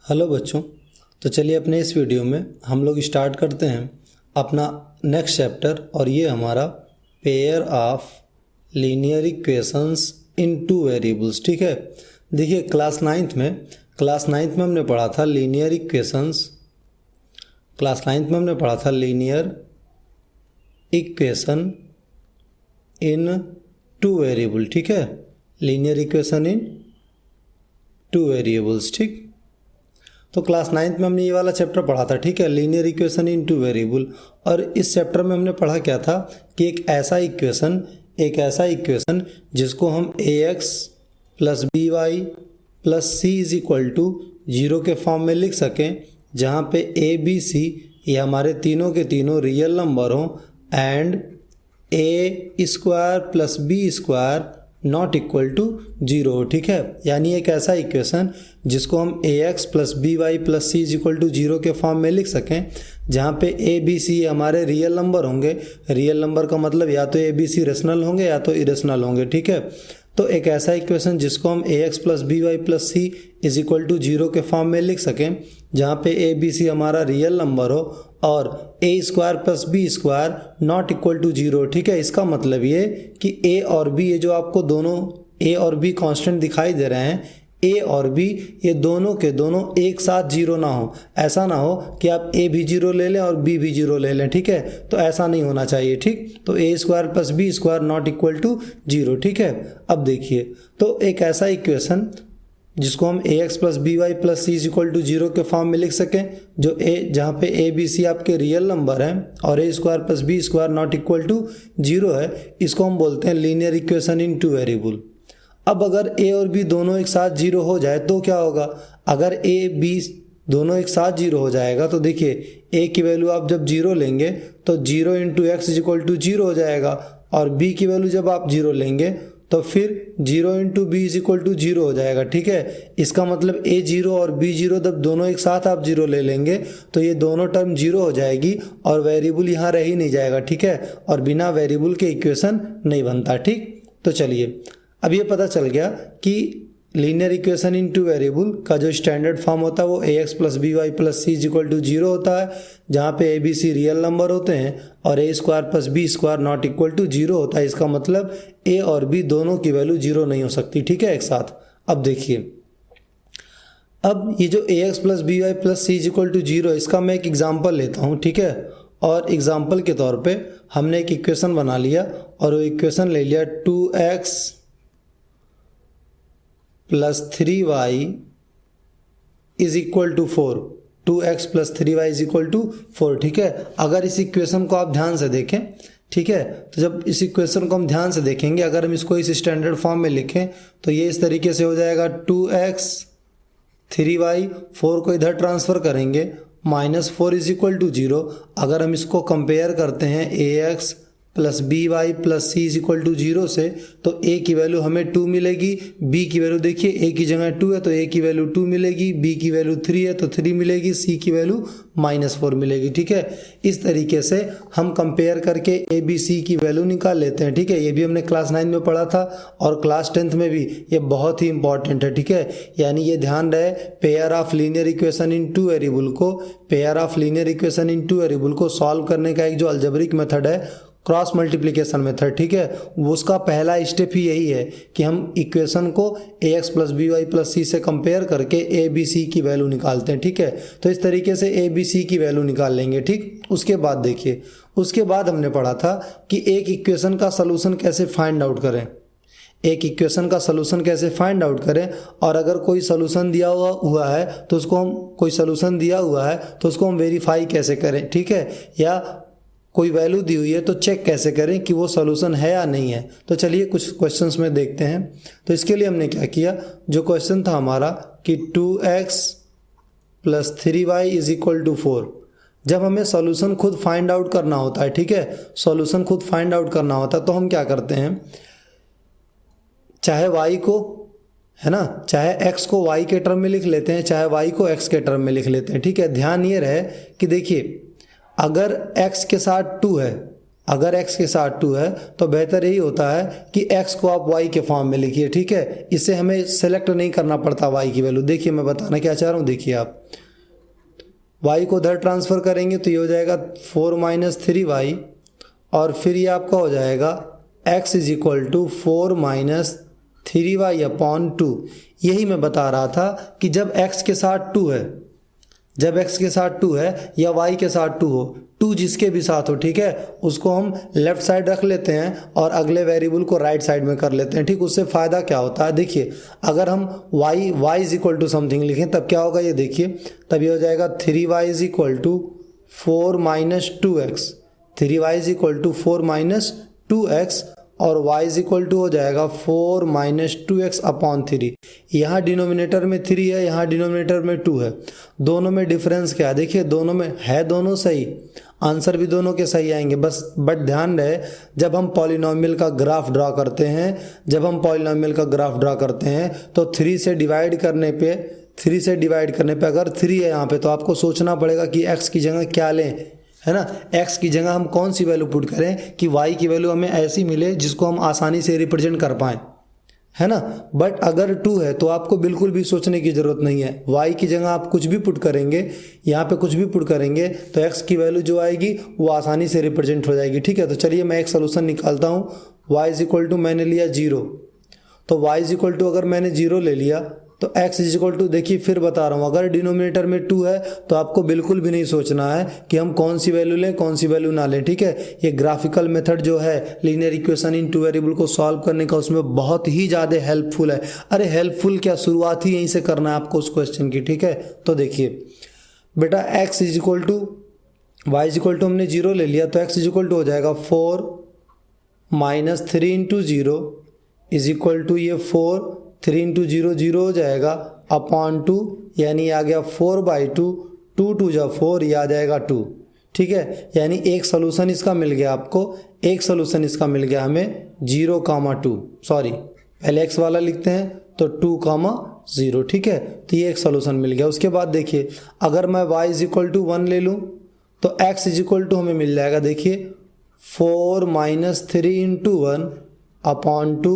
Hello बच्चों। तो चलिए अपने इस वीडियो में हम लोग स्टार्ट करते हैं अपना नेक्स्ट चैप्टर, और ये हमारा pair of linear equations in two variables. ठीक है, देखिए क्लास नाइन्थ में हमने पढ़ा था लीनियर इक्वेशंस। क्लास नाइन्थ में हमने पढ़ा था linear equation in two variable. ठीक है, linear equation in two variables. ठीक, तो क्लास नाइन्थ में हमने ये वाला चैप्टर पढ़ा था। ठीक है, linear equation in two variable. और इस चैप्टर में हमने पढ़ा क्या था कि एक ऐसा इक्वेशन जिसको हम ax plus B Y plus C is equal to 0 के फॉर्म में लिख सकें, जहाँ पे ए बी सी ये हमारे तीनों के तीनों रियल नंबर हों, and A square plus B square not equal to 0। ठीक है, यानी एक ऐसा इक्वेशन जिसको हम ax plus B Y plus C is equal to 0 के फॉर्म में लिख सकें, जहाँ पे ए बी सी हमारे रियल नंबर होंगे। रियल नंबर का मतलब या तो ए बी सी रेशनल होंगे या तो इरेशनल होंगे। ठीक है, तो एक ऐसा इक्वेशन जिसको हम ax plus B Y plus C is equal to 0 के फॉर्म में लिख सकें, जहाँ पे ए बी सी हमारा रियल नंबर हो और A square plus B square not equal to 0। ठीक है, इसका मतलब ये कि ए और बी, ये जो आपको दोनों ए और बी कांस्टेंट दिखाई दे रहे हैं, ए और बी ये दोनों के दोनों एक साथ 0 ना हो। ऐसा ना हो कि आप ए भी 0 ले लें और बी भी 0 ले लें। ठीक है, तो ऐसा नहीं होना चाहिए। ठीक, तो A square plus B square not equal to 0। ठीक है, अब देखिए, तो एक ऐसा इक्वेशन जिसको हम ax plus B Y plus C is equal to 0 के फॉर्म में लिख सकें, जो जहाँ पे ए बी सी आपके रियल नंबर हैं और A square plus B square not equal to 0 है, इसको हम बोलते हैं linear equation in two variable. अब अगर ए और बी दोनों एक साथ 0 हो जाए तो क्या होगा? अगर ए बी दोनों एक साथ 0 हो जाएगा तो देखिए ए की वैल्यू आप जब 0 लेंगे तो 0 into X is equal to 0 हो जाएगा, और बी की वैल्यू जब आप 0 लेंगे तो फिर 0 into B is equal to 0 हो जाएगा। ठीक है, इसका मतलब a 0 और b 0 जब दोनों एक साथ आप 0 ले लेंगे तो ये दोनों टर्म 0 हो जाएगी और वेरिएबल यहाँ रह ही नहीं जाएगा। ठीक है, और बिना वेरिएबल के इक्वेशन नहीं बनता। ठीक, तो चलिए अब ये पता चल गया कि linear equation in two variable का जो स्टैंडर्ड फॉर्म होता है वो ax plus B Y plus C is equal to 0 होता है, जहाँ पे A B C real number होते हैं और A square plus B square not equal to 0 होता है। इसका मतलब ए और बी दोनों की वैल्यू 0 नहीं हो सकती। ठीक है, एक साथ। अब देखिए, अब ये जो ax plus B Y plus C is equal to 0, इसका मैं एक एग्जाम्पल लेता हूँ। ठीक है, और एग्जाम्पल के तौर पर हमने एक इक्वेशन बना लिया और वो इक्वेशन ले लिया 2x plus 3y is equal to 4। 2x plus 3y is equal to 4। ठीक है, अगर इस इक्वेशन को आप ध्यान से देखें, ठीक है, तो जब इस इक्वेशन को हम ध्यान से देखेंगे, अगर हम इसको इस स्टैंडर्ड फॉर्म में लिखें तो ये इस तरीके से हो जाएगा 2x 3y, 4 को इधर ट्रांसफ़र करेंगे, -4 इज इक्वल टू 0। अगर हम इसको कंपेयर करते हैं ax plus B Y plus C is equal to 0 से, तो a की वैल्यू हमें 2 मिलेगी, b की वैल्यू देखिए a की जगह 2 है तो a की वैल्यू 2 मिलेगी, b की वैल्यू 3 है तो 3 मिलेगी, c की वैल्यू -4 मिलेगी। ठीक है, इस तरीके से हम कंपेयर करके a b c की वैल्यू निकाल लेते हैं। ठीक है, ये भी हमने क्लास 9 में पढ़ा था और क्लास 10th में भी, ये बहुत ही इंपॉर्टेंट है। ठीक है, यानी ये ध्यान रहे, pair of linear equation in two variable को सॉल्व करने का एक जो अलजेब्रिक मेथड है, क्रॉस मल्टीप्लिकेशन मेथड। ठीक है, उसका पहला स्टेप ही यही है कि हम इक्वेशन को ax plus B Y plus C से कंपेयर करके ए बी सी की वैल्यू निकालते हैं। ठीक है, तो इस तरीके से ए बी सी की वैल्यू निकाल लेंगे। ठीक, उसके बाद देखिए, उसके बाद हमने पढ़ा था कि एक इक्वेशन का सलूशन कैसे फाइंड आउट करें। एक इक्वेशन का सलूशन कैसे फाइंड आउट करें, और अगर कोई सलूशन दिया हुआ है तो उसको हम वेरीफाई कैसे करें। ठीक है, या कोई वैल्यू दी हुई है तो चेक कैसे करें कि वो सॉल्यूशन है या नहीं है। तो चलिए कुछ क्वेश्चंस में देखते हैं। तो इसके लिए हमने क्या किया, जो क्वेश्चन था हमारा कि 2x plus 3y is equal to 4, जब हमें सॉल्यूशन खुद फाइंड आउट करना होता है, ठीक है, सॉल्यूशन खुद फाइंड आउट करना होता है, तो हम क्या करते हैं, चाहे y को, है ना, चाहे x को y के टर्म में लिख लेते हैं, चाहे y को x के टर्म में लिख लेते हैं। ठीक है, ध्यान ये रहे कि देखिए, अगर x के साथ 2 है, अगर x के साथ 2 है तो बेहतर यही होता है कि x को आप y के फॉर्म में लिखिए, ठीक है। इससे हमें सेलेक्ट नहीं करना पड़ता y की वैल्यू। देखिए मैं बताना क्या चाह रहा हूँ, देखिए आप y को उधर ट्रांसफ़र करेंगे तो ये हो जाएगा 4 माइनस 3y, और फिर ये आपका हो जाएगा x is equal to 4 minus 3y upon 2। यही मैं बता रहा था कि जब x के साथ 2 है, जब x के साथ 2 है या y के साथ 2 हो, 2 जिसके भी साथ हो, ठीक है, उसको हम लेफ्ट साइड रख लेते हैं और अगले वेरिएबल को राइट साइड में कर लेते हैं, ठीक। उससे फ़ायदा क्या होता है, देखिए अगर हम y is equal to something लिखें तब क्या होगा, ये देखिए, तब ये हो जाएगा 3y is equal to 4 minus 2x, 3y is equal to 4 minus 2x, और y इज इक्वल टू हो जाएगा 4 माइनस 2x अपॉन 3। यहाँ डिनोमिनेटर में 3 है, यहाँ डिनोमिनेटर में 2 है, दोनों में डिफरेंस क्या है, देखिए दोनों में है, दोनों सही, आंसर भी दोनों के सही आएंगे। बट ध्यान रहे, जब हम पॉलिनोमियल का ग्राफ ड्रा करते हैं, जब हम पॉलिनोमियल का ग्राफ ड्रा करते हैं तो 3 से डिवाइड करने पे अगर 3 है यहाँ पे तो आपको सोचना पड़ेगा कि x की जगह क्या लें, है ना। x की जगह हम कौन सी वैल्यू पुट करें कि y की वैल्यू हमें ऐसी मिले जिसको हम आसानी से रिप्रेजेंट कर पाएँ, है ना। बट अगर 2 है तो आपको बिल्कुल भी सोचने की ज़रूरत नहीं है, y की जगह आप कुछ भी पुट करेंगे, यहाँ पे कुछ भी पुट करेंगे तो x की वैल्यू जो आएगी वो आसानी से रिप्रेजेंट हो जाएगी, ठीक है। तो चलिए मैं एक सोल्यूशन निकालता हूँ। y इज इक्वल टू मैंने लिया 0, तो y इज इक्वल टू अगर मैंने 0 ले लिया तो x इज इक्वल टू, देखिए फिर बता रहा हूँ, अगर डिनोमिनेटर में 2 है तो आपको बिल्कुल भी नहीं सोचना है कि हम कौन सी वैल्यू लें कौन सी वैल्यू ना लें, ठीक है। ये ग्राफिकल मेथड जो है लीनियर इक्वेशन इन 2 वेरिएबल को सॉल्व करने का, उसमें बहुत ही ज़्यादा हेल्पफुल है। अरे हेल्पफुल क्या, शुरुआत ही यहीं से करना है आपको उस क्वेश्चन की, ठीक है। तो देखिए बेटा x is equal to y is equal to हमने 0 ले लिया तो x इज इक्वल टू हो जाएगा 4 minus 3 into 0 is equal to ये 4, 3 इंटू 0 0 हो जाएगा अपॉन 2, यानी आ गया 4/2, 2 2 जा 4, ये आ जाएगा 2, ठीक है। यानी एक सोल्यूशन इसका मिल गया आपको, एक सोल्यूशन इसका मिल गया हमें 0,2, सॉरी पहले x वाला लिखते हैं तो 2,0, ठीक है। तो ये एक सोल्यूशन मिल गया। उसके बाद देखिए अगर मैं y इज इक्वल टू 1 ले लूँ तो x इज इक्वल टू हमें मिल जाएगा, देखिए 4 माइनस 3 इंटू 1 अपॉन 2,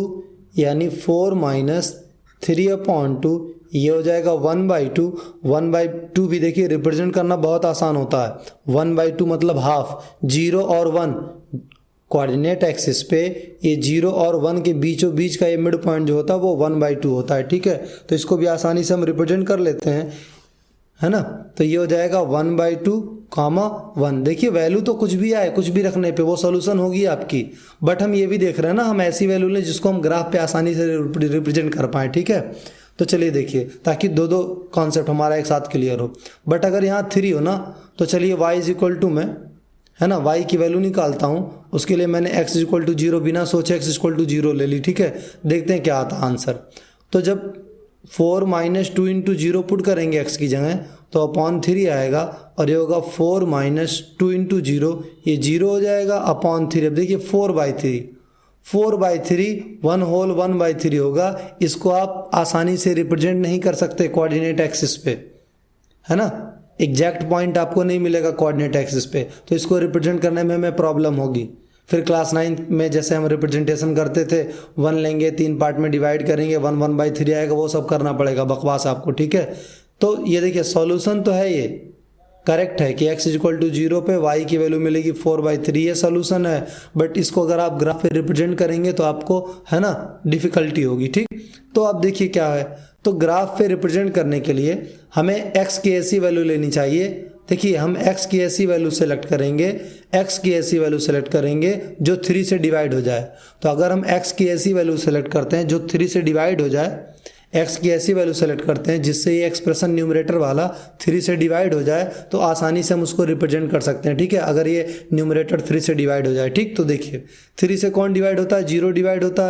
यानी 4 माइनस 3 अपॉन 2, ये हो जाएगा 1/2। 1/2 भी देखिए रिप्रेजेंट करना बहुत आसान होता है, 1/2 मतलब हाफ। 0 और 1 कोऑर्डिनेट एक्सिस पे ये 0 और 1 के बीचों बीच का ये मिड पॉइंट जो होता है वो 1/2 होता है, ठीक है। तो इसको भी आसानी से हम रिप्रेजेंट कर लेते हैं, है ना। तो ये हो जाएगा 1/2, 1। देखिए वैल्यू तो कुछ भी आए, कुछ भी रखने पे वो सोल्यूशन होगी आपकी। बट हम ये भी देख रहे हैं ना, हम ऐसी वैल्यू लें जिसको हम ग्राफ पे आसानी से रिप्रेजेंट कर पाएँ, ठीक है। तो चलिए देखिए, ताकि दो कॉन्सेप्ट हमारा एक साथ क्लियर हो। बट अगर यहाँ 3 हो ना तो चलिए y इज इक्वल टू में, है ना, y की वैल्यू निकालता हूँ। उसके लिए मैंने x इज इक्वल टू 0 बिना सोचे x इज इक्वल टू 0 ले ली, ठीक है। देखते हैं क्या आता है आंसर। तो जब 4 माइनस 2 इंटू 0 पुट करेंगे x की जगह तो अपॉन 3 आएगा, और ये होगा 4 माइनस 2 इंटू 0, ये 0 हो जाएगा अपॉन 3। अब देखिए 4/3, 4/3 1 होल 1/3 होगा। इसको आप आसानी से रिप्रेजेंट नहीं कर सकते कोऑर्डिनेट एक्सिस पे, है ना। एग्जैक्ट पॉइंट आपको नहीं मिलेगा कोऑर्डिनेट एक्सिस पे, तो इसको रिप्रेजेंट करने में हमें प्रॉब्लम होगी। फिर क्लास 9 में जैसे हम रिप्रेजेंटेशन करते थे, 1 लेंगे 3 पार्ट में डिवाइड करेंगे, 1 1/3 आएगा, वो सब करना पड़ेगा, बकवास आपको, ठीक है। तो ये देखिए सॉल्यूशन तो है, ये करेक्ट है कि x इज इक्वल टू 0 पे y की वैल्यू मिलेगी 4/3, ये सोल्यूशन है। बट इसको अगर आप ग्राफ पे रिप्रेजेंट करेंगे तो आपको, है ना, डिफिकल्टी होगी, ठीक। तो आप देखिए क्या है, तो ग्राफ पे रिप्रेजेंट करने के लिए हमें x की ऐसी वैल्यू लेनी चाहिए। देखिए हम x की ऐसी वैल्यू सेलेक्ट करेंगे, x की ऐसी वैल्यू सेलेक्ट करेंगे जो 3 से डिवाइड हो जाए। तो अगर हम x की ऐसी वैल्यू सेलेक्ट करते हैं जो 3 से डिवाइड हो जाए, x की ऐसी वैल्यू सेलेक्ट करते हैं जिससे ये एक्सप्रेशन न्यूमरेटर वाला 3 से डिवाइड हो जाए, तो आसानी से हम उसको रिप्रेजेंट कर सकते हैं, ठीक है। अगर ये न्यूमरेटर 3 से डिवाइड हो जाए, ठीक। तो देखिए 3 से कौन डिवाइड होता है, 0 डिवाइड होता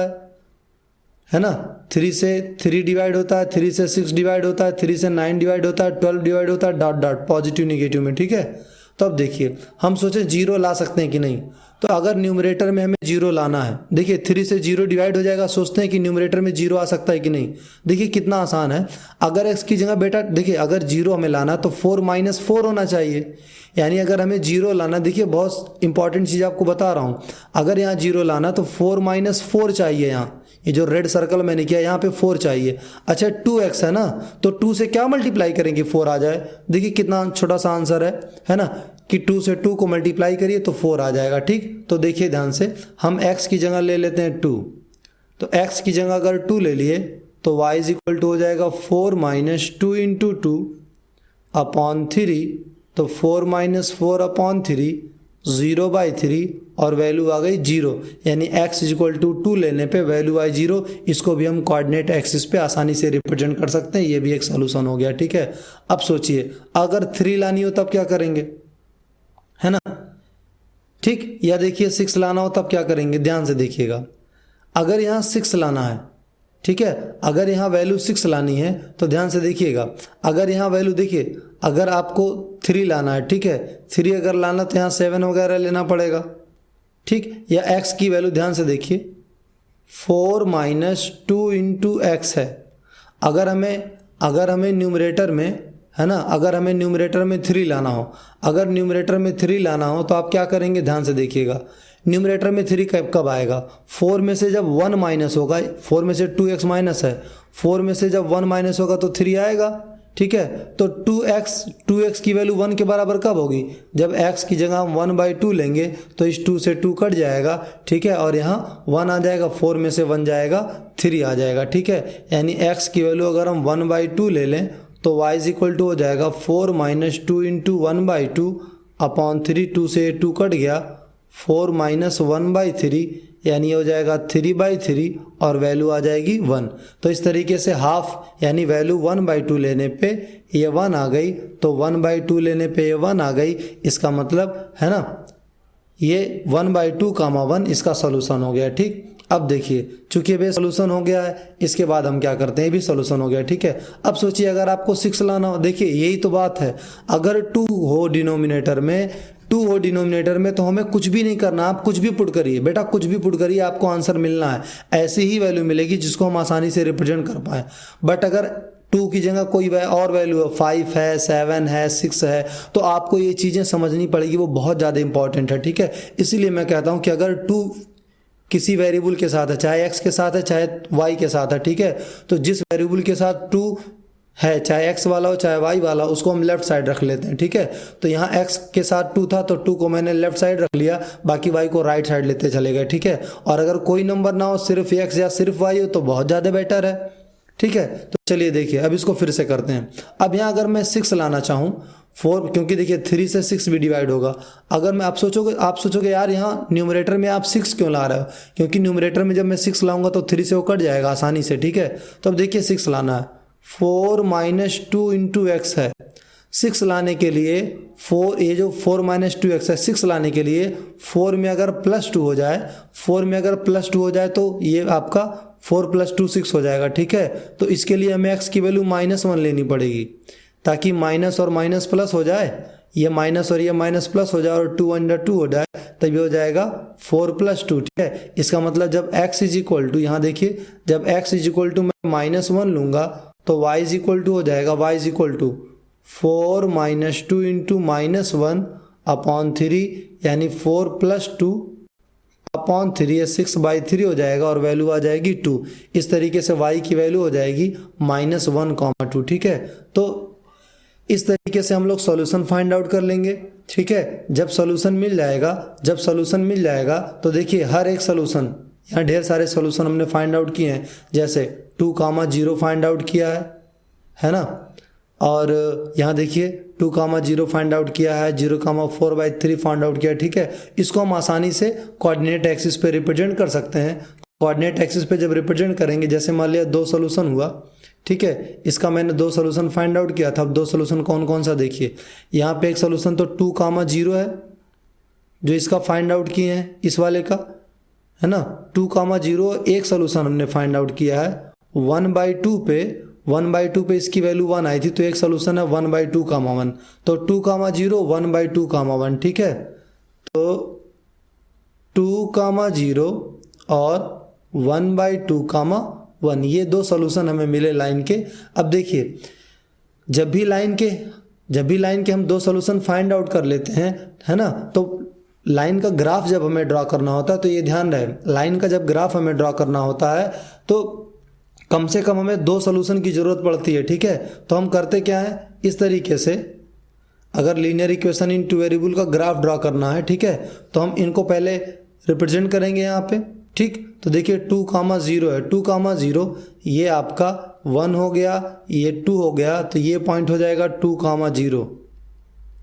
है ना। 3 से 3 डिवाइड होता है, 3 से 6 डिवाइड होता है, 3 से 9 डिवाइड होता है, 12 डिवाइड होता है, डॉट डॉट पॉजिटिव निगेटिव में, ठीक है। तो अब देखिए हम सोचे जीरो ला सकते हैं कि नहीं, तो अगर न्यूमरेटर में हमें जीरो लाना है, देखिए 3 से जीरो डिवाइड हो जाएगा, सोचते हैं कि न्यूमरेटर में जीरो आ सकता है कि नहीं। देखिए कितना आसान है, अगर x की जगह बेटा देखिए अगर जीरो हमें लाना तो 4 - 4 होना चाहिए, यानी अगर हमें जीरो लाना, देखिए बहुत इंपॉर्टेंट चीज़ आपको बता रहा हूँ, अगर यहाँ जीरो लाना तो 4 - 4 चाहिए, यहाँ ये जो रेड सर्कल मैंने किया यहाँ पे 4 चाहिए। अच्छा 2x है ना, तो 2 से क्या मल्टीप्लाई करेंगे 4 आ जाए, देखिए कितना छोटा सा आंसर है ना, कि 2 से 2 को मल्टीप्लाई करिए तो 4 आ जाएगा। ठीक, तो देखिए ध्यान से हम x की जगह ले लेते हैं 2, तो x की जगह अगर 2 ले लिए तो y = हो जाएगा 4 - 2 × 2 अपॉन 3, तो 4 - 4 अपॉन 3 0/3 और वैल्यू आ गई 0, यानी x = 2 लेने पे वैल्यू आई 0। इसको भी हम कोऑर्डिनेट एक्सिस पे आसानी से रिप्रेजेंट कर सकते हैं, ये भी एक सॉल्यूशन हो गया। ठीक है, अब सोचिए अगर 3 लानी हो तब क्या करेंगे, है ना। ठीक, या देखिए 6 लाना हो तब क्या करेंगे, ध्यान से देखिएगा, अगर यहाँ 6 लाना है, ठीक है, अगर यहाँ वैल्यू 6 लानी है तो ध्यान से देखिएगा, अगर यहाँ वैल्यू देखिए अगर आपको 3 लाना है, ठीक है, 3 अगर लाना तो यहाँ 7 वगैरह लेना पड़ेगा। ठीक, या x की वैल्यू ध्यान से देखिए 4 - 2 × x है, अगर हमें न्यूमरेटर में, है ना, अगर हमें न्यूमरेटर में 3 लाना हो, अगर न्यूमरेटर में 3 लाना हो तो आप क्या करेंगे, ध्यान से देखिएगा, न्यूमरेटर में 3 कब आएगा, 4 में से जब 1 माइनस होगा, 4 में से 2x माइनस है, 4 में से जब 1 माइनस होगा तो 3 आएगा। ठीक है, तो 2x की वैल्यू 1 के बराबर कब होगी, जब x की जगह हम 1/2 लेंगे तो इस 2 से 2 कट जाएगा। ठीक है, और यहाँ 1 आ जाएगा, 4 में से 1 जाएगा, 3 आ जाएगा। ठीक है, यानी x की वैल्यू अगर हम 1/2 ले लें तो y = हो जाएगा 4 - 2 × 1/2 अपॉन 3, 2 से 2 कट गया, 4 - 1/3 यानी हो जाएगा 3/3 और वैल्यू आ जाएगी 1। तो इस तरीके से हाफ यानी वैल्यू 1/2 लेने पे ये 1 आ गई, तो 1/2 लेने पे ये 1 आ गई, इसका मतलब है ना ये 1/2 कामा 1 इसका सॉल्यूशन हो गया। ठीक, अब देखिए चूंकि ये सॉल्यूशन हो गया है, इसके बाद हम क्या करते हैं, ये भी सॉल्यूशन हो गया। ठीक है, अब सोचिए अगर आपको 6 लाना हो, देखिए यही तो बात है, अगर 2 हो डिनोमिनेटर में तो हमें कुछ भी नहीं करना, आप कुछ भी पुट करिए बेटा, कुछ भी पुट करिए, आपको आंसर मिलना है, ऐसी ही वैल्यू मिलेगी जिसको हम आसानी से रिप्रेजेंट कर पाए। बट अगर 2 की जगह कोई और वैल्यू है, 5 है, 7 है, 6 है, तो आपको ये चीज़ें समझनी पड़ेगी, वो बहुत ज़्यादा इंपॉर्टेंट है। ठीक है, इसीलिए मैं कहता हूँ कि अगर 2 किसी वेरिएबल के साथ है, चाहे x के साथ है चाहे y के साथ है, ठीक है, तो जिस वेरिएबल के साथ 2 है, चाहे x वाला हो चाहे y वाला, उसको हम लेफ्ट साइड रख लेते हैं। ठीक है, तो यहाँ x के साथ 2 था तो 2 को मैंने लेफ्ट साइड रख लिया, बाकी y को राइट साइड लेते चले गए। ठीक है, और अगर कोई नंबर ना हो, सिर्फ x या सिर्फ y हो तो बहुत ज़्यादा बेटर है। ठीक है, तो चलिए देखिए अब इसको फिर से करते हैं। अब यहाँ अगर मैं 6 लाना चाहूँ, 4, क्योंकि देखिए 3 से 6 भी डिवाइड होगा, अगर मैं आप सोचोगे यार यहाँ न्यूमरेटर में आप 6 क्यों ला रहे हो, क्योंकि न्यूमरेटर में जब मैं 6 लाऊंगा तो 3 से वो कट जाएगा आसानी से। ठीक है, तो अब देखिए 6 लाना है, 4 - 2 × x है, 6 लाने के लिए 4, ये जो 4 - 2x है, 6 लाने के लिए 4 में अगर +2 हो जाए, 4 में अगर +2 हो जाए तो ये आपका 4 + 2 6 हो जाएगा। ठीक है, तो इसके लिए हमें x की वैल्यू -1 लेनी पड़ेगी, ताकि माइनस और माइनस प्लस हो जाए, ये माइनस और ये माइनस प्लस हो जाए और 2/2 हो जाए, तब ये हो जाएगा 4 + 2। ठीक है, इसका मतलब जब x = यहाँ देखिए, जब x = मैं -1 लूँगा तो y = हो जाएगा, y = 4 - 2 × -1 अपॉन 3, यानी 4 + 2 अपॉन 3, ये 6/3 हो जाएगा और वैल्यू आ जाएगी 2। इस तरीके से y की वैल्यू हो जाएगी -1, 2। ठीक है, तो इस तरीके से हम लोग सॉल्यूशन फाइंड आउट कर लेंगे। ठीक है, जब सॉल्यूशन मिल जाएगा तो देखिए हर एक सॉल्यूशन, यहाँ ढेर सारे सॉल्यूशन हमने फाइंड आउट किए हैं, जैसे 2, 0 फाइंड आउट किया है ना, और यहाँ देखिए 2, 0 फाइंड आउट किया है, 0, 4/3 फाइंड आउट किया। ठीक है, इसको हम आसानी से कोऑर्डिनेट एक्सिस पे रिप्रेजेंट कर सकते हैं। कोऑर्डिनेट एक्सिस पे जब रिप्रेजेंट करेंगे, जैसे मान लिया 2 सॉल्यूशन हुआ, ठीक है, इसका मैंने 2 सॉल्यूशन फाइंड आउट किया था। अब 2 सॉल्यूशन कौन कौन सा देखिए, यहाँ पे एक सॉल्यूशन तो 2, 0 है जो इसका फाइंड आउट किए हैं, इस वाले का, है ना, 2, 0 एक सॉल्यूशन हमने फाइंड आउट किया है, 1/2 पे 1/2 पे इसकी वैल्यू 1 आई थी, तो एक सोल्यूशन है 1/2 कामा 1, तो 2 कामा 0 1/2 कामा 1, ठीक है। तो 2 कामा 0 और 1/2 कामा 1, ये दो सोल्यूशन हमें मिले लाइन के। अब देखिए, जब भी लाइन के हम दो सोल्यूशन फाइंड आउट कर लेते हैं, है ना, तो लाइन का ग्राफ जब हमें ड्रॉ करना होता है, तो ये ध्यान रहे, लाइन का जब ग्राफ हमें ड्रॉ करना होता है तो कम से कम हमें दो सोल्यूशन की ज़रूरत पड़ती है, ठीक है। तो हम करते क्या है, इस तरीके से, अगर linear equation in two variable का ग्राफ ड्रॉ करना है, ठीक है, तो हम इनको पहले रिप्रेजेंट करेंगे यहाँ पे, ठीक। तो देखिए 2 कामा 0 है, 2 कामा 0 ये आपका 1 हो गया, ये 2 हो गया, तो ये पॉइंट हो जाएगा 2 कामा 0,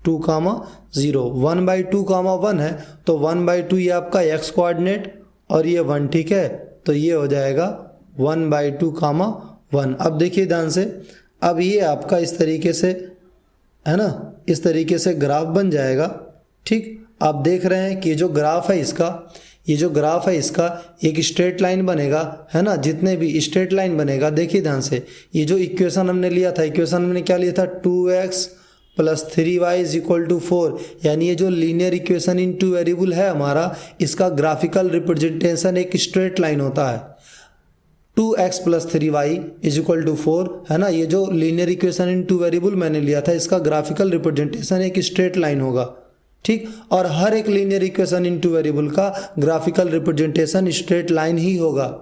2 कामा 0। 1/2 कामा 1 है, तो 1/2 ये आपका x कोऑर्डिनेट और ये 1, ठीक है, तो ये हो जाएगा 1/2 कामा 1। अब देखिए ध्यान से, अब ये आपका इस तरीके से, है ना, इस तरीके से ग्राफ बन जाएगा, ठीक। आप देख रहे हैं कि ये जो ग्राफ है इसका एक स्ट्रेट लाइन बनेगा, है ना, जितने भी स्ट्रेट लाइन बनेगा, देखिए ध्यान से, ये जो इक्वेशन हमने लिया था, इक्वेशन हमने क्या लिया था, 2x + 3y = 4, यानी ये जो linear equation in two variable है हमारा, इसका ग्राफिकल रिप्रेजेंटेशन एक स्ट्रेट लाइन होता है। 2x + 3y = 4, है ना, ये जो linear equation in two variable मैंने लिया था, इसका ग्राफिकल रिप्रेजेंटेशन एक स्ट्रेट लाइन होगा, ठीक। और हर एक linear equation in two variable का ग्राफिकल रिप्रेजेंटेशन स्ट्रेट लाइन ही होगा,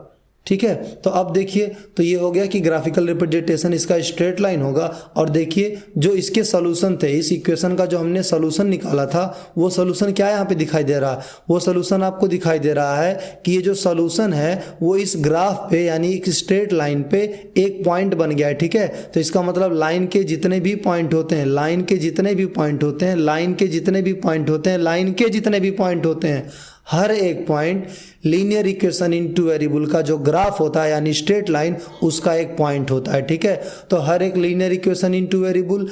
ठीक है। तो अब देखिए, तो ये हो गया कि ग्राफिकल रिप्रेजेंटेशन इसका स्ट्रेट लाइन होगा। और देखिए जो इसके सॉल्यूशन थे, इस इक्वेशन का जो हमने सॉल्यूशन निकाला था, वो सॉल्यूशन क्या यहाँ पे दिखाई दे रहा है, वो सॉल्यूशन आपको दिखाई दे रहा है कि ये जो सॉल्यूशन है वो इस ग्राफ पे, यानी एक स्ट्रेट लाइन पे एक पॉइंट बन गया है, ठीक है। तो इसका मतलब लाइन के जितने भी पॉइंट होते हैं, लाइन के जितने भी पॉइंट होते हैं, लाइन के जितने भी पॉइंट होते हैं, लाइन के जितने भी पॉइंट होते हैं, हर एक point linear equation in two variable का जो ग्राफ होता है, यानी स्ट्रेट लाइन, उसका एक पॉइंट होता है, ठीक है। तो हर एक linear equation in two variable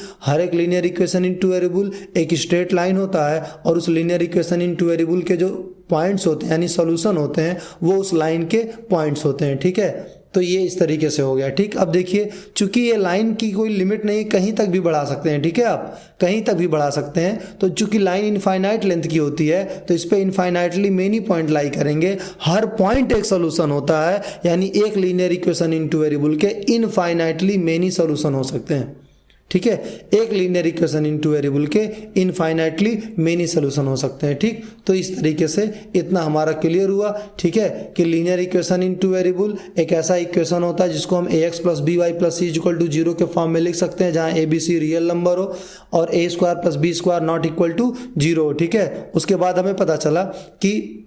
एक स्ट्रेट लाइन होता है, और उस linear equation in two variable के जो पॉइंट्स होते हैं, यानी सॉल्यूशन होते हैं, वो उस लाइन के पॉइंट्स होते हैं, ठीक है। तो ये इस तरीके से हो गया, ठीक। अब देखिए, चूंकि ये लाइन की कोई लिमिट नहीं, कहीं तक भी बढ़ा सकते हैं, ठीक है, आप कहीं तक भी बढ़ा सकते हैं। तो चूंकि लाइन इनफाइनाइट लेंथ की होती है, तो इस पे इनफाइनाइटली मेनी पॉइंट लाई करेंगे, हर पॉइंट एक सोल्यूशन होता है, यानी एक linear equation in two variable के इनफाइनाइटली मेनी सोल्यूशन हो सकते हैं, ठीक है। एक linear equation in two variable के इनफाइनाइटली मेनी सोल्यूशन हो सकते हैं, ठीक। तो इस तरीके से इतना हमारा क्लियर हुआ, ठीक है, कि linear equation in two variable एक ऐसा इक्वेशन होता है जिसको हम ax + by + c = 0 के फॉर्म में लिख सकते हैं, जहां a b c real number हो और a² + b² ≠ 0, ठीक है। उसके बाद हमें पता चला कि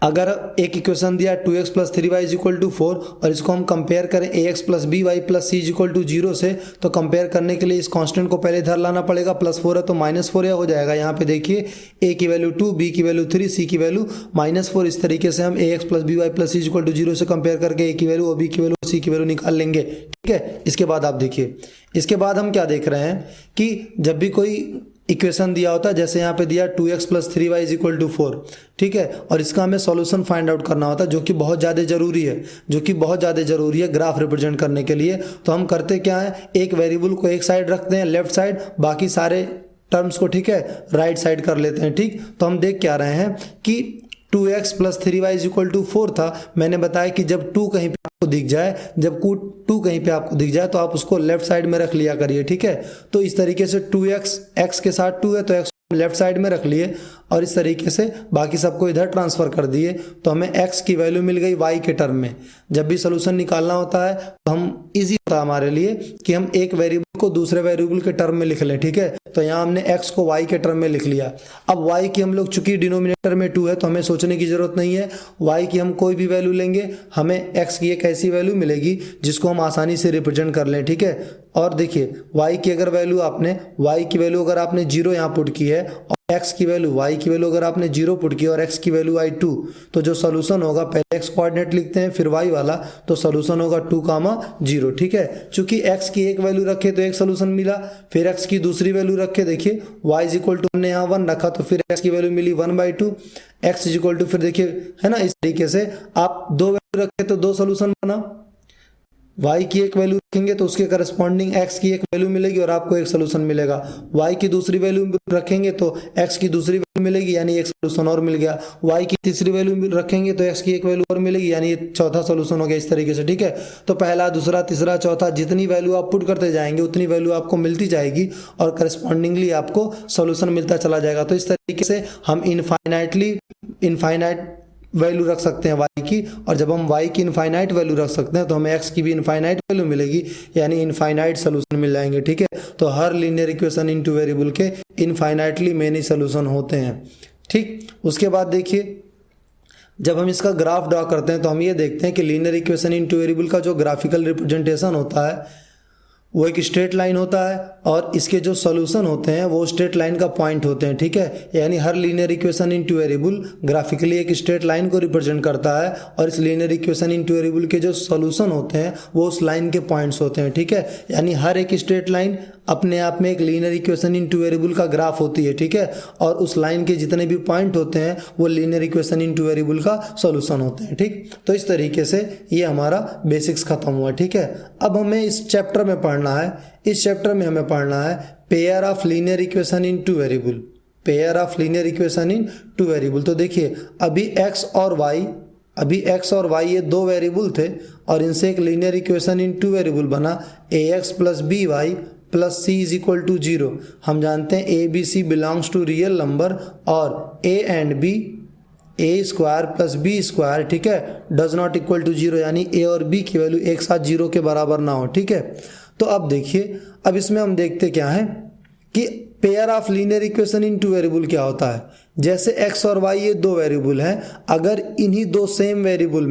अगर एक इक्वेशन दिया 2x + 3y = 4 और इसको हम कंपेयर करें ax + by + c = 0 से, तो कंपेयर करने के लिए इस कांस्टेंट को पहले इधर लाना पड़ेगा, +4 है तो -4 हो जाएगा। यहाँ पे देखिए a की वैल्यू 2, b की वैल्यू 3, c की वैल्यू -4। इस तरीके से हम ax + by + c = 0 से कंपेयर करके a की वैल्यू और b की वैल्यू c की वैल्यू निकाल लेंगे, ठीक है। इसके बाद आप देखिए, इसके बाद हम क्या देख रहे हैं कि जब भी कोई इक्वेशन दिया होता है, जैसे यहाँ पे दिया 2x + 3y = 4, ठीक है, और इसका हमें सॉल्यूशन फाइंड आउट करना होता है, जो कि बहुत ज़्यादा ज़रूरी है ग्राफ रिप्रेजेंट करने के लिए। तो हम करते क्या है, एक वेरिएबल को एक साइड रखते हैं लेफ्ट साइड, बाकी सारे टर्म्स को, ठीक है, राइट साइड कर लेते हैं, ठीक। तो हम देख क्या रहे हैं कि 2x + 3y = 4 था। मैंने बताया कि जब 2 कहीं पे आपको दिख जाए, तो आप उसको लेफ्ट साइड में रख लिया करिए, ठीक है। तो इस तरीके से 2x, x के साथ 2 है तो x लेफ्ट साइड में रख लिए, और इस तरीके से बाकी सबको इधर ट्रांसफर कर दिए, तो हमें x की वैल्यू मिल गई y के टर्म में। जब भी सोल्यूशन निकालना होता है तो हम इजी होता है हमारे लिए कि हम एक वेरिएबल को दूसरे वेरिएबल के टर्म में लिख लें, ठीक है। तो यहाँ हमने x को y के टर्म में लिख लिया। अब y की हम लोग, चूंकि डिनोमिनेटर में 2 है तो हमें सोचने की जरूरत नहीं है, y की हम कोई भी वैल्यू लेंगे, हमें x की एक ऐसी वैल्यू मिलेगी जिसको हम आसानी से रिप्रेजेंट कर लें, ठीक है। और देखिए y की वैल्यू अगर आपने 0 यहाँ पुट की है, और x की वैल्यू, y की वैल्यू अगर आपने 0 पुट की और x की वैल्यू आई 2, तो जो सोल्यूशन होगा, पहले x कोऑर्डिनेट लिखते हैं फिर y वाला, तो सोल्यूशन होगा 2, 0, ठीक है। चूंकि x की एक वैल्यू रखे तो एक सोल्यूशन मिला, फिर x की दूसरी वैल्यू रखे, देखिए y = हमने यहाँ 1 रखा तो फिर x की वैल्यू मिली 1/2, x = फिर देखिए, है ना, इस तरीके से आप 2 वैल्यू रखे तो 2 सोल्यूशन बना, y की एक वैल्यू रखेंगे तो उसके करस्पॉन्डिंग x की एक वैल्यू मिलेगी और आपको एक सोल्यूशन मिलेगा। y की दूसरी वैल्यू रखेंगे तो x की दूसरी वैल्यू मिलेगी, यानी एक सोल्यूशन और मिल गया। y की तीसरी वैल्यू रखेंगे तो x की एक वैल्यू और मिलेगी, यानी ये चौथा सोल्यूशन हो गया। इस तरीके से, ठीक है। तो पहला, दूसरा, तीसरा, चौथा, जितनी वैल्यू आप पुट करते जाएंगे उतनी वैल्यू आपको मिलती जाएगी और करस्पॉन्डिंगली आपको सोल्यूशन मिलता चला जाएगा। तो इस तरीके से हम इनफाइनाइट वैल्यू रख सकते हैं y की, और जब हम y की इनफाइनाइट वैल्यू रख सकते हैं तो हमें x की भी इनफाइनाइट वैल्यू मिलेगी, यानी इनफाइनाइट सोल्यूशन मिल जाएंगे, ठीक है। तो हर linear equation in two variable के इनफाइनाइटली मेनी सोल्यूशन होते हैं, ठीक। उसके बाद देखिए, जब हम इसका ग्राफ ड्रा करते हैं तो हम ये देखते हैं कि linear equation in two variable का जो ग्राफिकल रिप्रेजेंटेशन होता है वो एक स्ट्रेट लाइन होता है, और इसके जो सॉल्यूशन होते हैं वो स्ट्रेट लाइन का पॉइंट होते हैं, ठीक है। यानी हर linear equation in two variable graphically एक स्ट्रेट लाइन को रिप्रेजेंट करता है, और इस linear equation in two variable के जो सॉल्यूशन होते हैं वो उस लाइन के पॉइंट्स होते हैं, ठीक है। यानी हर एक स्ट्रेट लाइन अपने आप में एक linear equation in two variable का ग्राफ होती है, ठीक है। और उस लाइन के जितने भी पॉइंट होते हैं वो linear equation in two variable का सॉल्यूशन होते हैं, ठीक। तो इस तरीके से ये हमारा बेसिक्स खत्म हुआ, ठीक है। अब हमें इस चैप्टर में पढ़ना है, इस चैप्टर में हमें पढ़ना है pair of linear equation in two variable, pair of linear equation in two variable. तो देखिए, अभी x और y ये दो वेरिएबल थे और इनसे एक linear equation in two variable बना ax plus B Y plus C is equal to 0। हम जानते हैं A B C belongs to real number और A and B A square plus B square, ठीक है, डज नॉट इक्वल टू 0, यानी ए और B की वैल्यू एक साथ 0 के बराबर ना हो, ठीक है। तो अब देखिए, अब इसमें हम देखते क्या है कि pair of linear equation in two variable क्या होता है। जैसे x और y ये दो वेरिएबल हैं, अगर इन्हीं दो सेम वेरिएबल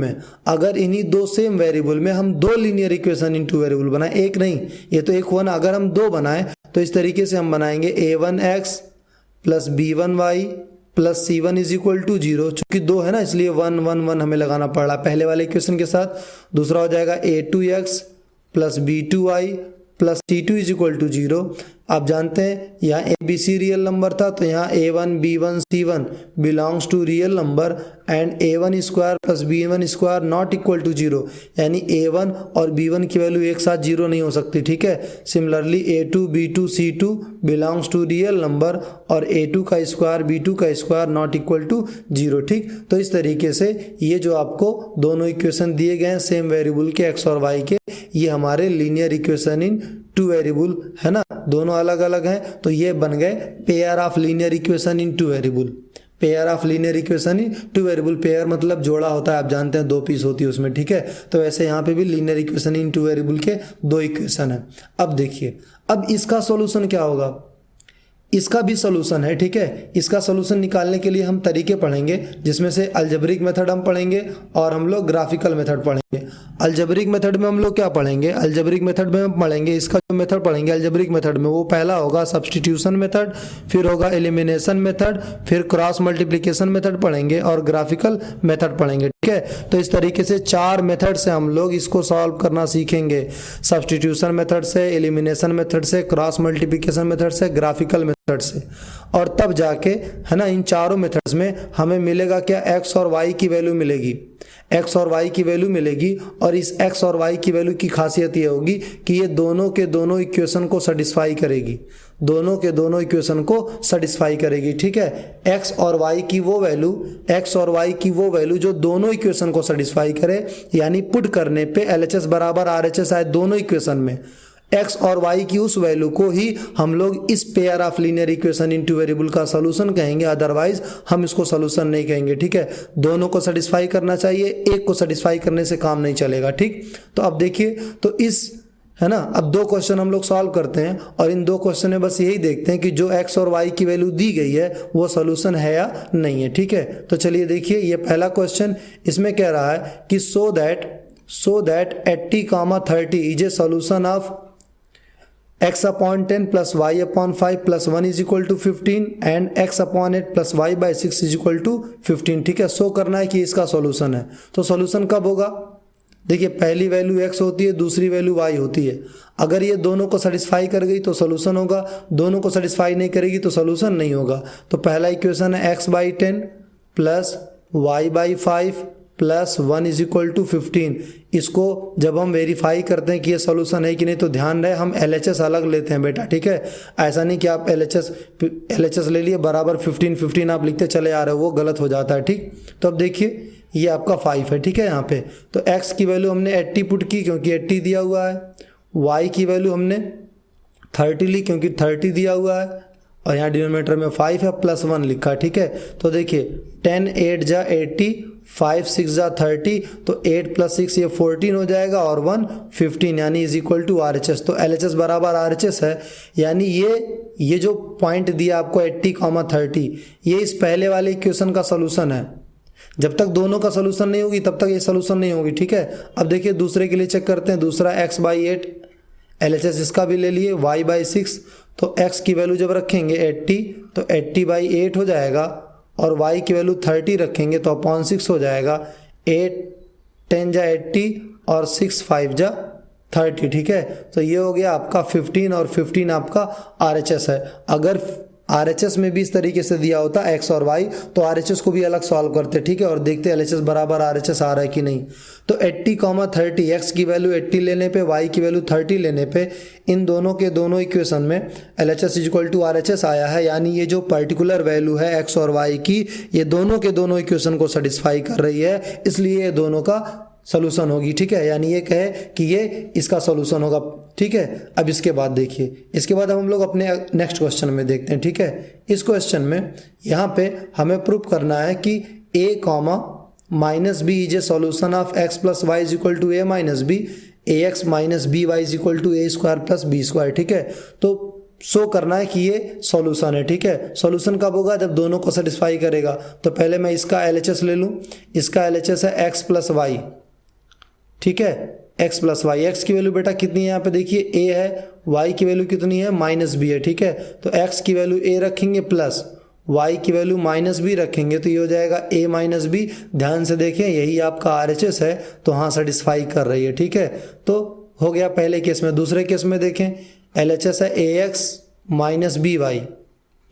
में हम दो linear equation in two variable बनाए, एक नहीं, ये तो एक हुआ ना, अगर हम दो बनाए तो इस तरीके से हम बनाएंगे a1x plus b1y plus c1 is equal to 0। चूंकि दो है ना इसलिए 1 1 1 हमें लगाना पड़ रहा पहले वाले इक्वेशन के साथ। दूसरा हो जाएगा a2x plus b2y plus c2 is equal to 0। आप जानते हैं यहाँ A B C real number था, तो यहाँ a1 b1 c1 belongs to real number and a1 square plus b1 square not equal to 0, यानी a1 और b1 की वैल्यू एक साथ 0 नहीं हो सकती, ठीक है। Similarly a2 b2 c2 belongs to real number और a2 का स्क्वायर b2 का स्क्वायर नॉट इक्वल टू 0, ठीक। तो इस तरीके से ये जो आपको दोनों इक्वेशन दिए गए हैं सेम वेरिएबल के x और y के, ये हमारे linear equation in two variable है ना, दोनों अलग अलग हैं, तो ये बन गए pair of linear equation in two variable. Pair of linear equation in two variable, pair मतलब जोड़ा होता है, आप जानते हैं दो पीस होती है उसमें, ठीक है। तो वैसे यहाँ पे भी linear equation in two variable के दो इक्वेशन है। अब देखिए, अब इसका सॉल्यूशन क्या होगा, इसका भी सॉल्यूशन है, ठीक है। इसका सॉल्यूशन निकालने के लिए हम तरीके पढ़ेंगे, जिसमें से अलजेब्रिक मेथड हम पढ़ेंगे और हम लोग ग्राफिकल मेथड पढ़ेंगे। अलजेब्रिक मेथड में हम लोग क्या पढ़ेंगे, अलजेब्रिक मेथड में हम पढ़ेंगे, इसका जो मेथड पढ़ेंगे अलजेब्रिक मेथड में, वो पहला होगा सब्स्टिट्यूशन मेथड, फिर होगा एलिमिनेशन मेथड, फिर क्रॉस मल्टीप्लिकेशन मेथड पढ़ेंगे और ग्राफिकल मेथड पढ़ेंगे, ठीक है। तो इस तरीके से 4 मेथड से हम लोग इसको सॉल्व करना सीखेंगे, सब्स्टिट्यूशन मेथड से, एलिमिनेशन मेथड से, क्रॉस मल्टीप्लिकेशन मेथड से, ग्राफिकल मेथड से, और तब जाके है ना इन चारों मेथड्स में हमें मिलेगा क्या, x और y की वैल्यू मिलेगी, x और y की वैल्यू मिलेगी। और इस x और y की वैल्यू की खासियत ये होगी कि ये दोनों के दोनों इक्वेशन को सेटिस्फाई करेगी, दोनों के दोनों इक्वेशन को सेटिस्फाई करेगी, ठीक है। x और y की वो वैल्यू जो दोनों इक्वेशन को सेटिस्फाई करे, यानी पुट करने पे LHS बराबर RHS आए दोनों इक्वेशन में, x और y की उस वैल्यू को ही हम लोग इस pair of linear equation into variable का सॉल्यूशन कहेंगे, अदरवाइज हम इसको सॉल्यूशन नहीं कहेंगे, ठीक है। दोनों को सेटिस्फाई करना चाहिए, एक को सेटिस्फाई करने से काम नहीं चलेगा, ठीक। तो अब देखिए, तो इस है ना, अब 2 क्वेश्चन हम लोग सॉल्व करते हैं और इन 2 क्वेश्चन में बस यही देखते हैं कि जो x और y की वैल्यू दी गई है वो सॉल्यूशन है या नहीं है, ठीक है। तो चलिए देखिए, ये पहला क्वेश्चन, इसमें कह रहा है कि so that 80, 30 is a solution of x upon 10 plus y upon 5 plus 1 is equal to 15 and x upon 8 plus y by 6 is equal to 15, ठीक है। शो करना है कि इसका सॉल्यूशन है। तो सॉल्यूशन कब होगा, देखिए पहली वैल्यू x होती है, दूसरी वैल्यू y होती है। अगर ये दोनों को सेटिस्फाई कर गई तो सॉल्यूशन होगा, दोनों को सेटिस्फाई नहीं करेगी तो सॉल्यूशन नहीं होगा। तो पहला इक्वेशन है x by 10 plus y by 5 plus 1 is equal to 15। इसको जब हम वेरीफाई करते हैं कि ये सोल्यूशन है कि नहीं तो ध्यान रहे हम LHS अलग लेते हैं बेटा, ठीक है। ऐसा नहीं कि आप LHS ले लिए बराबर 15 आप लिखते चले आ रहे हो, वो गलत हो जाता है, ठीक। तो अब देखिए ये आपका 5 है, ठीक है। यहाँ पे तो x की वैल्यू हमने 80 पुट की क्योंकि 80 दिया हुआ है, y की वैल्यू हमने 30 ली क्योंकि 30 दिया हुआ है, और यहाँ डिनोमिनेटर में 5 है प्लस 1 लिखा, ठीक है। तो देखिए 10 8 जा 80, 5 6 जा 30, तो 8 प्लस 6 ये 14 हो जाएगा और 1 15, यानी इज इक्वल टू RHS। तो LHS बराबर RHS है, यानी ये जो पॉइंट दिया आपको 80,30 ये इस पहले वाले इक्वेशन का सोल्यूशन है। जब तक दोनों का सोल्यूशन नहीं होगी तब तक ये सोल्यूशन नहीं होगी, ठीक है। अब देखिए दूसरे के लिए चेक करते हैं। दूसरा x/8 LHS इसका भी ले लिए, y/6, तो x की वैल्यू जब रखेंगे 80 तो 80/8 हो जाएगा, और y की वैल्यू 30 रखेंगे तो अपॉन 6 हो जाएगा। 8 10 जा 80 और 6 5 जा 30, ठीक है। तो ये हो गया आपका 15 और 15 आपका RHS है। अगर RHS में भी इस तरीके से दिया होता x और y तो RHS को भी अलग सॉल्व करते, ठीक है, और देखते LHS बराबर RHS आ रहा है कि नहीं। तो 80,30 x की वैल्यू 80 लेने पे y की वैल्यू 30 लेने पे इन दोनों के दोनों इक्वेशन में LHS इक्वल टू RHS आया है, यानी ये जो पर्टिकुलर वैल्यू है x और y की ये दोनों के दोनों इक्वेशन को सेटिस्फाई कर रही है, इसलिए ये दोनों का सोल्यूशन होगी, ठीक है। यानी ये कहे कि ये इसका सोल्यूशन होगा, ठीक है। अब इसके बाद देखिए, इसके बाद हम लोग अपने नेक्स्ट क्वेश्चन में देखते हैं, ठीक है। इस क्वेश्चन में यहाँ पे हमें प्रूफ करना है कि a, -b is a solution of x plus Y is equal to a minus B, ax minus B Y is equal to a square plus B square, ठीक है। तो शो करना है कि ये सॉल्यूशन है, ठीक है। सॉल्यूशन कब होगा? जब दोनों को सेटिस्फाई करेगा। तो पहले मैं इसका LHS ले लूँ। इसका LHS है x प्लस वाई, ठीक है, x प्लस वाई। एक्स की वैल्यू बेटा कितनी है यहाँ पे देखिए a है, y की वैल्यू कितनी है -b है, ठीक है। तो x की वैल्यू a रखेंगे प्लस y की वैल्यू -b रखेंगे, तो ये हो जाएगा a माइनस बी। ध्यान से देखें यही आपका RHS है, तो हाँ सेटिस्फाई कर रही है, ठीक है। तो हो गया पहले केस में। दूसरे केस में देखें LHS है ax minus B Y,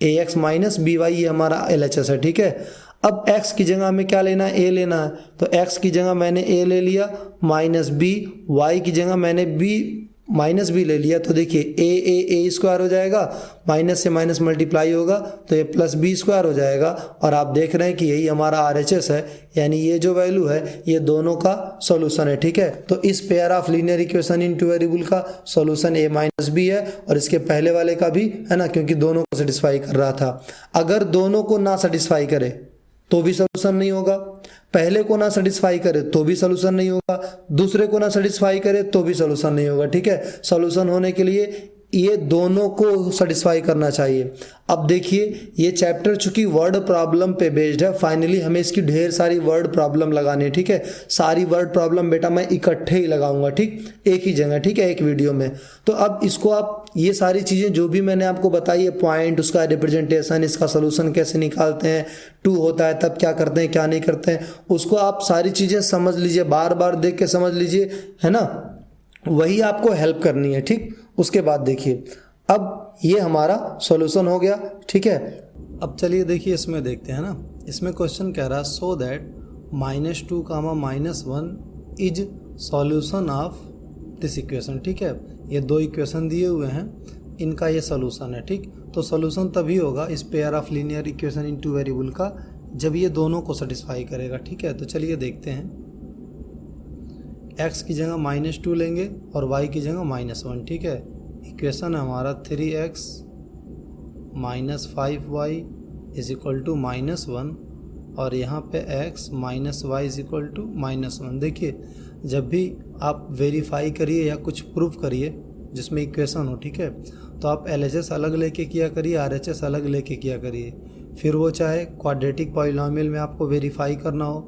ax minus B Y ये हमारा LHS है, ठीक है। अब x की जगह हमें क्या लेना है? a लेना है, तो x की जगह मैंने a ले लिया माइनस b, y की जगह मैंने b माइनस b ले लिया। तो देखिए a स्क्वायर हो जाएगा, माइनस से माइनस मल्टीप्लाई होगा तो ये प्लस b स्क्वायर हो जाएगा, और आप देख रहे हैं कि यही हमारा RHS है, यानी ये जो वैल्यू है ये दोनों का सॉल्यूशन है, ठीक है। तो इस pair of linear equation in two variable का सॉल्यूशन a माइनस बी है, और इसके पहले वाले का भी है ना, क्योंकि दोनों को सेटिस्फाई कर रहा था। अगर दोनों को ना सेटिस्फाई करे तो भी सोल्यूशन नहीं होगा, पहले को ना सेटिस्फाई करे तो भी सोल्यूशन नहीं होगा, दूसरे को ना सेटिस्फाई करे तो भी सोल्यूशन नहीं होगा, ठीक है। सोल्यूशन होने के लिए ये दोनों को सेटिस्फाई करना चाहिए। अब देखिए ये चैप्टर चूंकि वर्ड प्रॉब्लम पे बेस्ड है, फाइनली हमें इसकी ढेर सारी वर्ड प्रॉब्लम लगानी है, ठीक है। सारी वर्ड प्रॉब्लम बेटा मैं इकट्ठे ही लगाऊंगा, ठीक, एक ही जगह, ठीक है, एक वीडियो में। तो अब इसको आप ये सारी चीज़ें जो भी मैंने आपको बताई है, पॉइंट, उसका रिप्रेजेंटेशन, इसका सोल्यूशन कैसे निकालते हैं, 2 होता है तब क्या करते हैं क्या नहीं करते हैं, उसको आप सारी चीज़ें समझ लीजिए, बार बार देख के समझ लीजिए, है ना, वही आपको हेल्प करनी है, ठीक। उसके बाद देखिए अब ये हमारा सॉल्यूशन हो गया, ठीक है। अब चलिए देखिए इसमें देखते हैं ना, इसमें क्वेश्चन कह रहा है so that -2, -1 is solution of this equation, ठीक है। ये 2 इक्वेशन दिए हुए हैं, इनका ये सॉल्यूशन है, ठीक। तो सॉल्यूशन तभी होगा इस pair of linear equation in two variable का जब ये दोनों को सेटिस्फाई करेगा, ठीक है। तो चलिए देखते हैं, x की जगह -2 लेंगे और y की जगह -1, ठीक है। इक्वेशन है हमारा 3x - 5y is equal to -1, और यहाँ पे x - y is equal to -1। देखिए जब भी आप वेरीफाई करिए या कुछ प्रूफ करिए जिसमें इक्वेशन हो, ठीक है, तो आप LHS अलग लेके किया करिए, RHS अलग लेके किया करिए। फिर वो चाहे क्वाड्रेटिक पॉलिनोमियल में आपको वेरीफाई करना हो,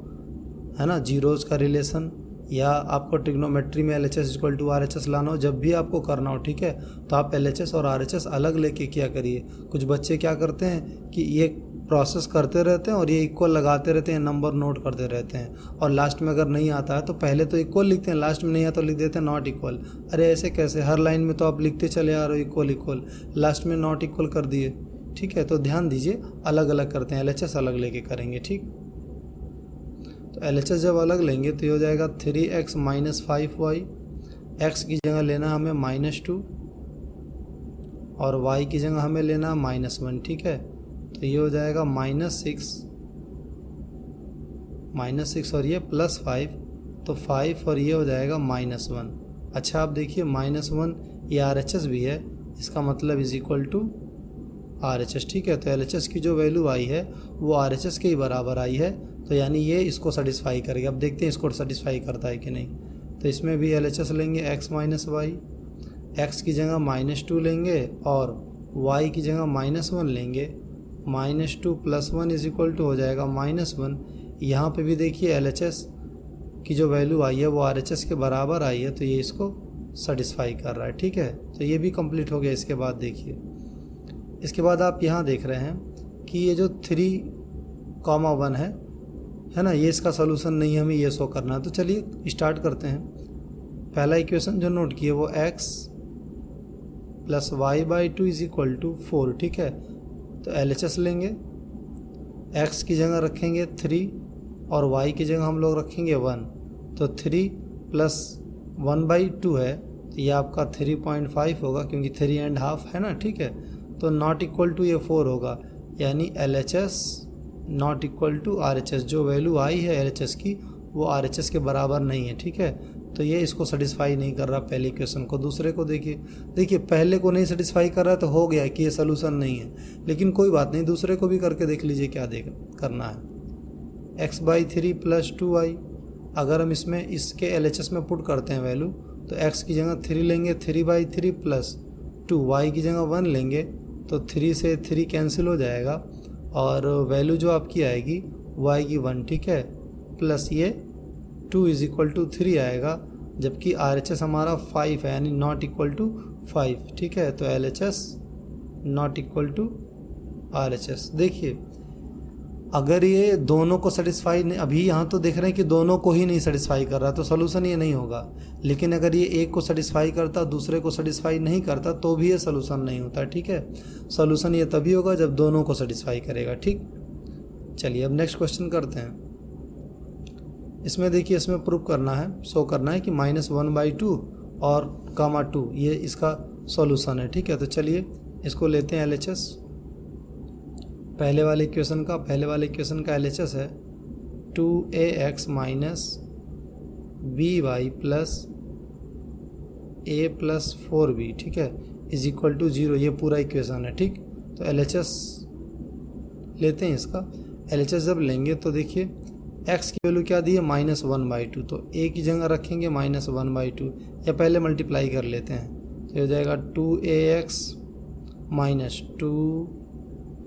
है ना, जीरोज़ का रिलेशन, या आपको ट्रिग्नोमेट्री में LHS इक्वल टू RHS लाना हो, जब भी आपको करना हो, ठीक है, तो आप LHS और RHS अलग लेके किया करिए। कुछ बच्चे क्या करते हैं कि ये प्रोसेस करते रहते हैं और ये इक्वल लगाते रहते हैं, नंबर नोट करते रहते हैं, और लास्ट में अगर नहीं आता है तो पहले तो इक्वल लिखते हैं, लास्ट में नहीं आता तो लिख देते हैं नॉट इक्वल। अरे ऐसे कैसे? हर लाइन में तो आप लिखते चले आ रहे हो इक्वल इक्वल, लास्ट में नॉट इक्वल कर दिए, ठीक है। तो ध्यान दीजिए अलग अलग करते हैं, LHS अलग लेके करेंगे, ठीक। तो LHS जब अलग लेंगे तो ये हो जाएगा 3x माइनस 5y। x की जगह लेना हमें -2 और y की जगह हमें लेना -1, ठीक है। तो ये हो जाएगा -6 और ये +5, तो 5 और ये हो जाएगा -1। अच्छा आप देखिए -1 ये RHS भी है, इसका मतलब इज इक्वल टू RHS, ठीक है। तो LHS की जो वैल्यू आई है वो RHS के ही बराबर आई है, तो यानी ये इसको सेटिस्फाई करेगा। अब देखते हैं इसको सेटिस्फाई करता है कि नहीं। तो इसमें भी LHS लेंगे x माइनस वाई, x की जगह -2 लेंगे और y की जगह -1 लेंगे। -2 + 1 इज इक्वल टू हो जाएगा -1। यहाँ पे भी देखिए LHS की जो वैल्यू आई है वो RHS के बराबर आई है, तो ये इसको सेटिस्फाई कर रहा है, ठीक है। तो ये भी कंप्लीट हो गया। इसके बाद देखिए, इसके बाद आप यहाँ देख रहे हैं कि ये जो 3,1 है ना, ये इसका सोल्यूशन नहीं है, हमें ये शो करना है। तो चलिए स्टार्ट करते हैं। पहला इक्वेशन जो नोट किए वो x + y/2 is equal to 4, ठीक है। तो LHS लेंगे, x की जगह रखेंगे 3 और y की जगह हम लोग रखेंगे 1। तो 3 + 1/2 है, तो ये आपका 3.5 होगा क्योंकि 3.5 है ना, ठीक है। तो नॉट इक्वल टू ये 4 होगा, यानी LHS not equal to RHS। जो वैल्यू आई है LHS की वो RHS के बराबर नहीं है, ठीक है। तो ये इसको सेटिस्फाई नहीं कर रहा पहले इक्वेशन को। दूसरे को देखिए पहले को नहीं सेटिस्फाई कर रहा है तो हो गया कि ये सोल्यूशन नहीं है, लेकिन कोई बात नहीं, दूसरे को भी करके देख लीजिए क्या करना है। x/3 + 2y, अगर हम इसमें इसके LHS में पुट करते हैं वैल्यू, तो x की जगह 3 लेंगे, 3/3 + 2, y की जगह 1 लेंगे, तो 3 से 3 कैंसिल हो जाएगा और वैल्यू जो आपकी आएगी वो आएगी 1, ठीक है। प्लस ये 2 इज इक्वल टू 3 आएगा, जबकि RHS हमारा 5 है, यानी नॉट इक्वल टू 5, ठीक है। तो LHS not equal to RHS। देखिए अगर ये दोनों को सेटिस्फाई नहीं, अभी यहाँ तो देख रहे हैं कि दोनों को ही नहीं सेटिस्फाई कर रहा, तो सोल्यूशन ये नहीं होगा। लेकिन अगर ये एक को सेटिस्फाई करता दूसरे को सेटिस्फाई नहीं करता तो भी ये सोल्यूशन नहीं होता, ठीक है। सोल्यूशन ये तभी होगा जब दोनों को सेटिस्फाई करेगा, ठीक। चलिए अब नेक्स्ट क्वेश्चन करते हैं। इसमें देखिए, इसमें प्रूफ करना है, शो करना है कि -1/2 और (2) ये इसका सोल्यूशन है, ठीक है। तो चलिए इसको लेते हैं LHS। पहले वाले इक्वेशन का LHS है 2ax - by + a + 4b, ठीक है, इज इक्वल टू 0। ये पूरा इक्वेशन है, ठीक। तो LHS लेते हैं इसका। LHS जब लेंगे तो देखिए x की वैल्यू क्या दी है -1/2, तो a की जगह रखेंगे -1/2, या पहले मल्टीप्लाई कर लेते हैं। तो हो जाएगा 2ax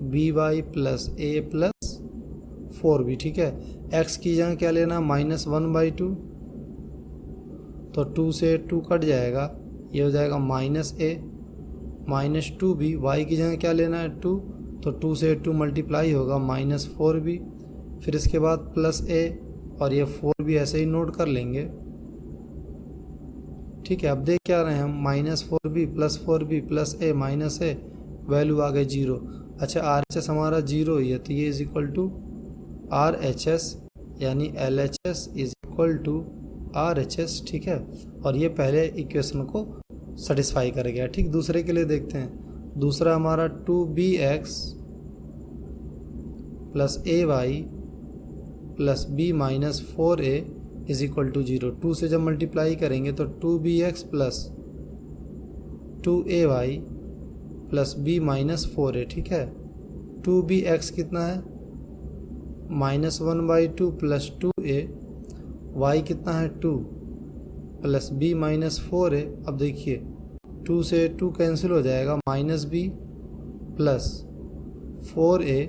- 2by + a + 4b, ठीक है। x की जगह क्या लेना -1/2, तो 2 से 2 कट जाएगा, ये हो जाएगा -a - 2b। y की जगह क्या लेना है 2, तो 2 से 2 मल्टीप्लाई होगा -4b, फिर इसके बाद +a और ये 4b ऐसे ही नोट कर लेंगे, ठीक है। अब देख क्या रहे हैं हम, -4b + 4b + a - a, value आ गई 0। अच्छा RHS हमारा 0 ही है, तो ये इज इक्वल टू RHS, यानी LHS is equal to RHS, ठीक है। और ये पहले इक्वेशन को सेटिस्फाई कर गया, ठीक। दूसरे के लिए देखते हैं। दूसरा हमारा 2bx + ay + b - 4a is equal to 0। 2 से जब मल्टीप्लाई करेंगे तो 2bx + 2ay + b - 4a, ठीक है। 2bx कितना है -1/2 + 2a, y कितना है 2 + b - 4a। अब देखिए 2 से 2 कैंसिल हो जाएगा, -b + 4a,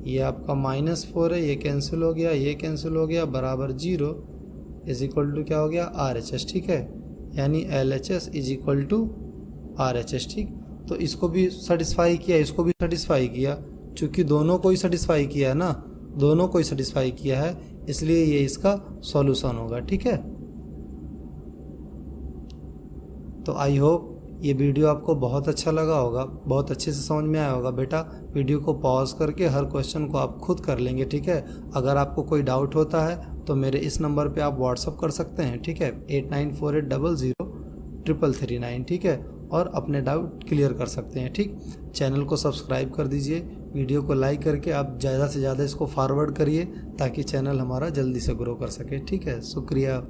ये आपका -4 है, ये कैंसिल हो गया, ये कैंसिल हो गया, बराबर 0 इज इक्वल टू क्या हो गया RHS, ठीक है। यानी LHS is equal to RHS, ठीक। तो इसको भी सेटिस्फाई किया, इसको भी सेटिस्फाई किया, चूँकि दोनों को ही सेटिस्फाई किया है ना, दोनों को ही सेटिस्फाई किया है, इसलिए ये इसका सॉल्यूशन होगा, ठीक है। तो आई होप ये वीडियो आपको बहुत अच्छा लगा होगा, बहुत अच्छे से समझ में आया होगा। बेटा वीडियो को पॉज करके हर क्वेश्चन को आप खुद कर लेंगे, ठीक है। अगर आपको कोई डाउट होता है तो मेरे इस नंबर पे आप व्हाट्सअप कर सकते हैं, ठीक है, 8948003339, ठीक है, और अपने डाउट क्लियर कर सकते हैं, ठीक। चैनल को सब्सक्राइब कर दीजिए, वीडियो को लाइक करके आप ज़्यादा से ज़्यादा इसको फॉरवर्ड करिए ताकि चैनल हमारा जल्दी से ग्रो कर सके, ठीक है। शुक्रिया।